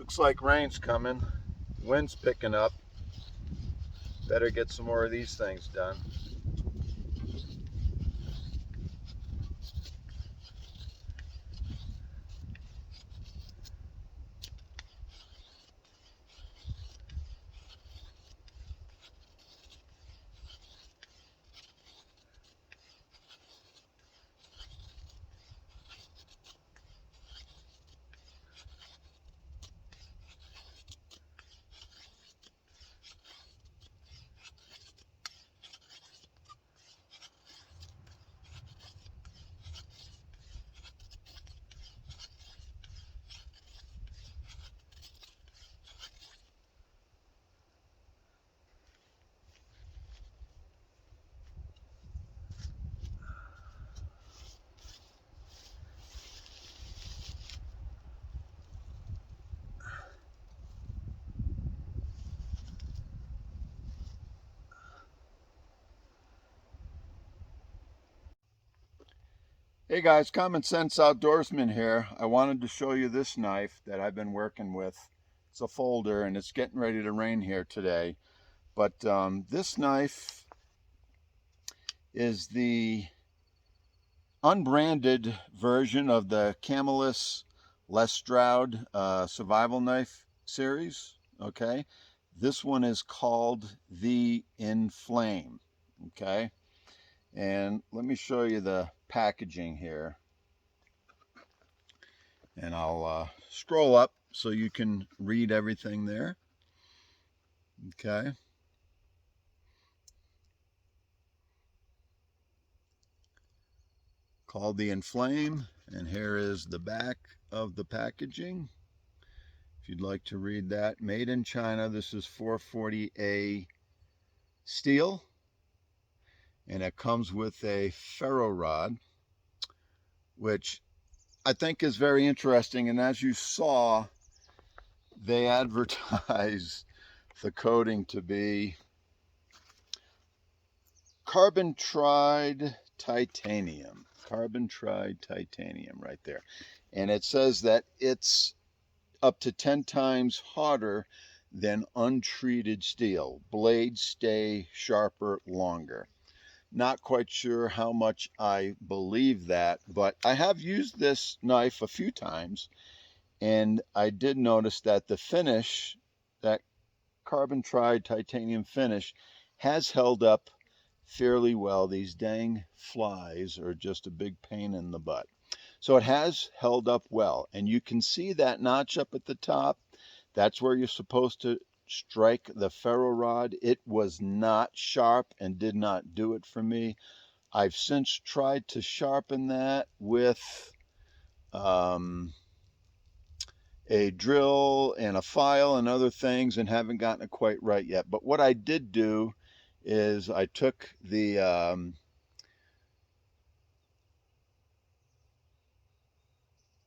Looks like rain's coming. Wind's picking up. Better get some more of these things done. Hey guys, Common Sense Outdoorsman here. I wanted to show you this knife that I've been working with. It's a folder and it's getting ready to rain here today. But this knife is the unbranded version of the Camillus Stroud survival knife series. Okay, this one is called the Inflame. Okay, and let me show you the packaging here, and I'll scroll up so you can read everything there. Okay, called the Inflame, and here is the back of the packaging if you'd like to read that. Made in China. This is 440A steel, and it comes with a ferro rod, which I think is very interesting. And as you saw, they advertise the coating to be carbon tried titanium. Carbon tried titanium right there. And it says that it's up to 10 times harder than untreated steel. Blades stay sharper longer. Not quite sure how much I believe that, but I have used this knife a few times, and I did notice that the finish, that carbon tried titanium finish, has held up fairly well. These dang flies are just a big pain in the butt. So it has held up well, and you can see that notch up at the top. That's where you're supposed to strike the ferro rod. It was not sharp and did not do it for me. I've since tried to sharpen that with a drill and a file and other things, and haven't gotten it quite right yet. But what I did do is I took the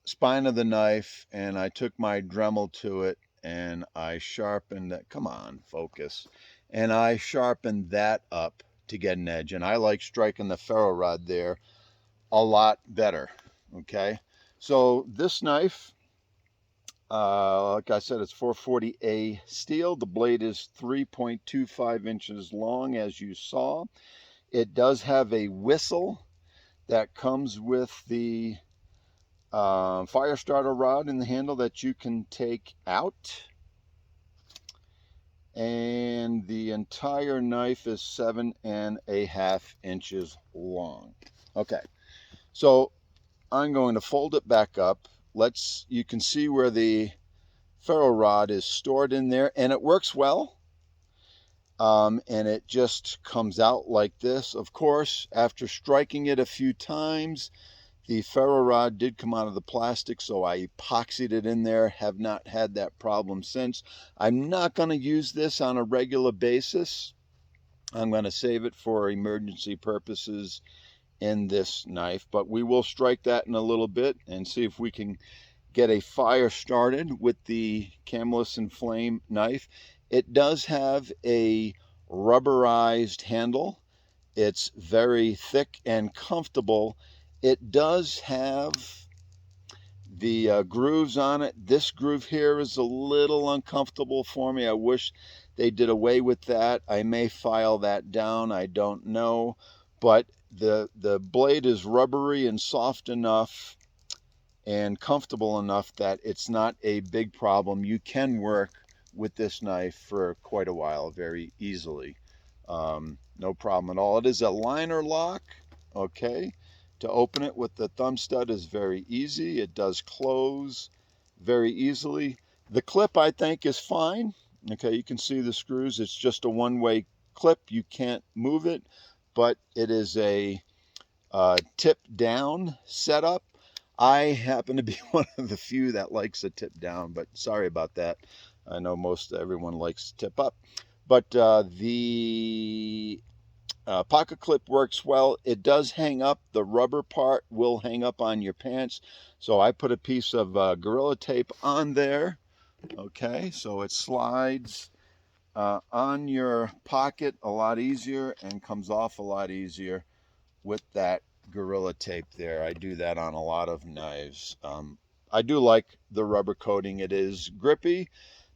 spine of the knife and I took my Dremel to it, and I sharpened that. Come on, focus. And I sharpened that up to get an edge, and I like striking the ferro rod there a lot better. Okay, so this knife, like I said, it's 440A steel. The blade is 3.25 inches long, as you saw. It does have a whistle that comes with the fire starter rod in the handle that you can take out, and the entire knife is 7.5 inches long. Okay, so I'm going to fold it back up. You can see where the ferro rod is stored in there, and it works well. And it just comes out like this. Of course, after striking it a few times, the ferro rod did come out of the plastic, so I epoxied it in there. Have not had that problem since. I'm not going to use this on a regular basis. I'm going to save it for emergency purposes in this knife, but we will strike that in a little bit and see if we can get a fire started with the Camillus Inflame knife. It does have a rubberized handle. It's very thick and comfortable. It does have the grooves on it. This groove here is a little uncomfortable for me. I wish they did away with that. I may file that down, I don't know. But the blade is rubbery and soft enough and comfortable enough that it's not a big problem. You can work with this knife for quite a while very easily. No problem at all. It is a liner lock, okay? To open it with the thumb stud is very easy. It does close very easily. The clip, I think, is fine. Okay, you can see the screws. It's just a one-way clip. You can't move it, but it is a tip down setup. I happen to be one of the few that likes a tip down, but sorry about that. I know most everyone likes tip up. But the pocket clip works well. It does hang up. The rubber part will hang up on your pants. So I put a piece of Gorilla Tape on there. Okay, so it slides on your pocket a lot easier and comes off a lot easier with that Gorilla Tape there. I do that on a lot of knives. I do like the rubber coating. It is grippy.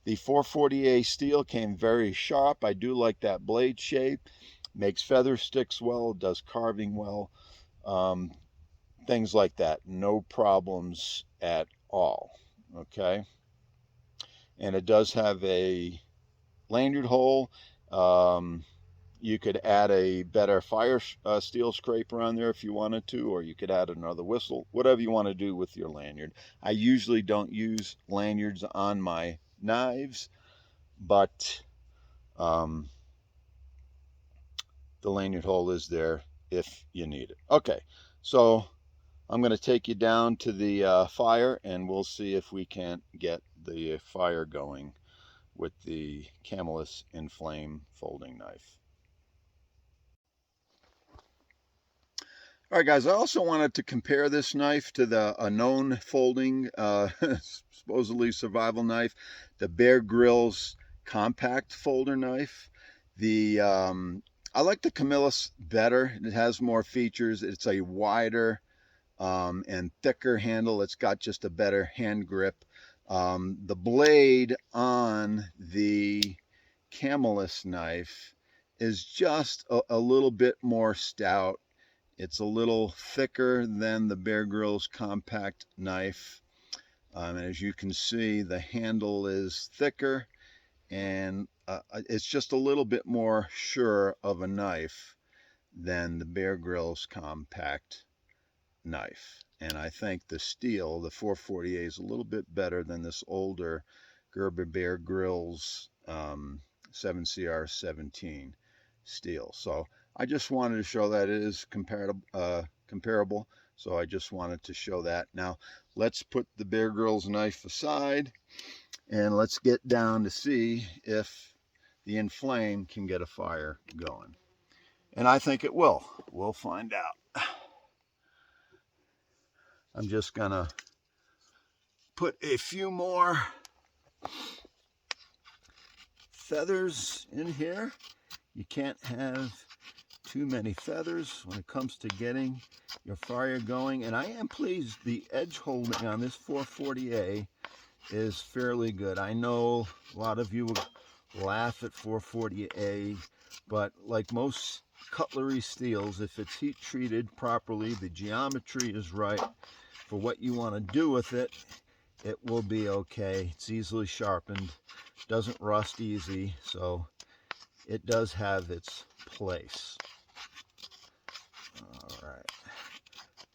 The 440A steel came very sharp. I do like that blade shape. Makes feather sticks well, does carving well, things like that. No problems at all, okay? And it does have a lanyard hole. You could add a better fire steel scraper on there if you wanted to, or you could add another whistle, whatever you want to do with your lanyard. I usually don't use lanyards on my knives, but the lanyard hole is there if you need it. Okay, so I'm going to take you down to the fire, and we'll see if we can't get the fire going with the Camillus Inflame folding knife. All right, guys, I also wanted to compare this knife to a known folding, supposedly survival knife, the Bear Grylls compact folder knife. I like the Camillus better. It has more features. It's a wider and thicker handle. It's got just a better hand grip. The blade on the Camillus knife is just a little bit more stout. It's a little thicker than the Bear Grylls compact knife. As you can see, the handle is thicker, and it's just a little bit more sure of a knife than the Bear Grylls compact knife. And I think the steel, the 440A, is a little bit better than this older Gerber Bear Grylls 7CR17 steel. So I just wanted to show that it is comparable. So I just wanted to show that. Now let's put the Bear Grylls knife aside, and let's get down to see if the Inflame can get a fire going. And I think it will. We'll find out. I'm just gonna put a few more feathers in here. You can't have too many feathers when it comes to getting your fire going. And I am pleased the edge holding on this 440A is fairly good. I know a lot of you will laugh at 440A, but like most cutlery steels, if it's heat treated properly, the geometry is right for what you want to do with it, it will be okay. It's easily sharpened, doesn't rust easy, so it does have its place. All right,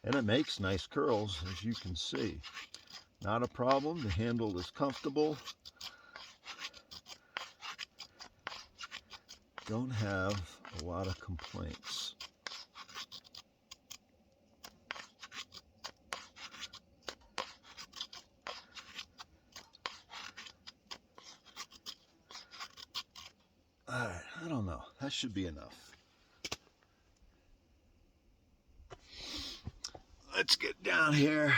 and it makes nice curls, as you can see. Not a problem. The handle is comfortable. Don't have a lot of complaints. All right, I don't know. That should be enough. Let's get down here.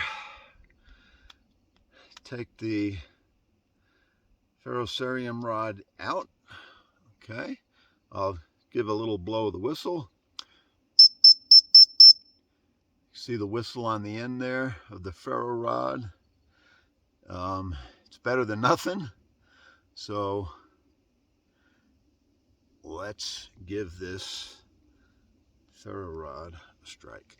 Take the ferrocerium rod out. Okay. I'll give a little blow of the whistle. See the whistle on the end there of the ferro rod. It's better than nothing. So let's give this ferro rod a strike.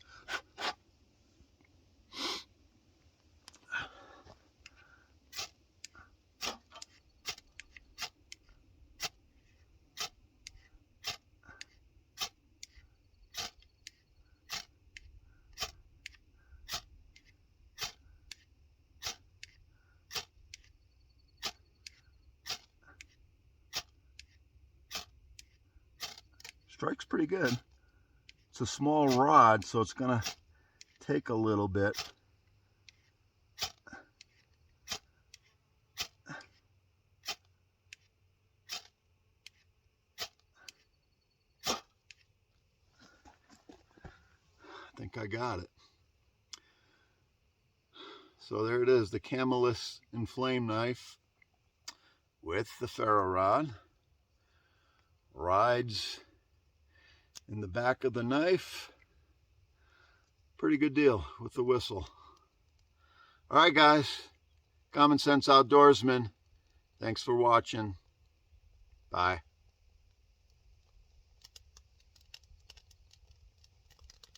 Strike's pretty good. It's a small rod, so it's gonna take a little bit. I think I got it. So there it is, the Camillus Inflame knife with the ferro rod. Rides in the back of the knife. Pretty good deal with the whistle. All right, guys. Common Sense Outdoorsman. Thanks for watching. Bye.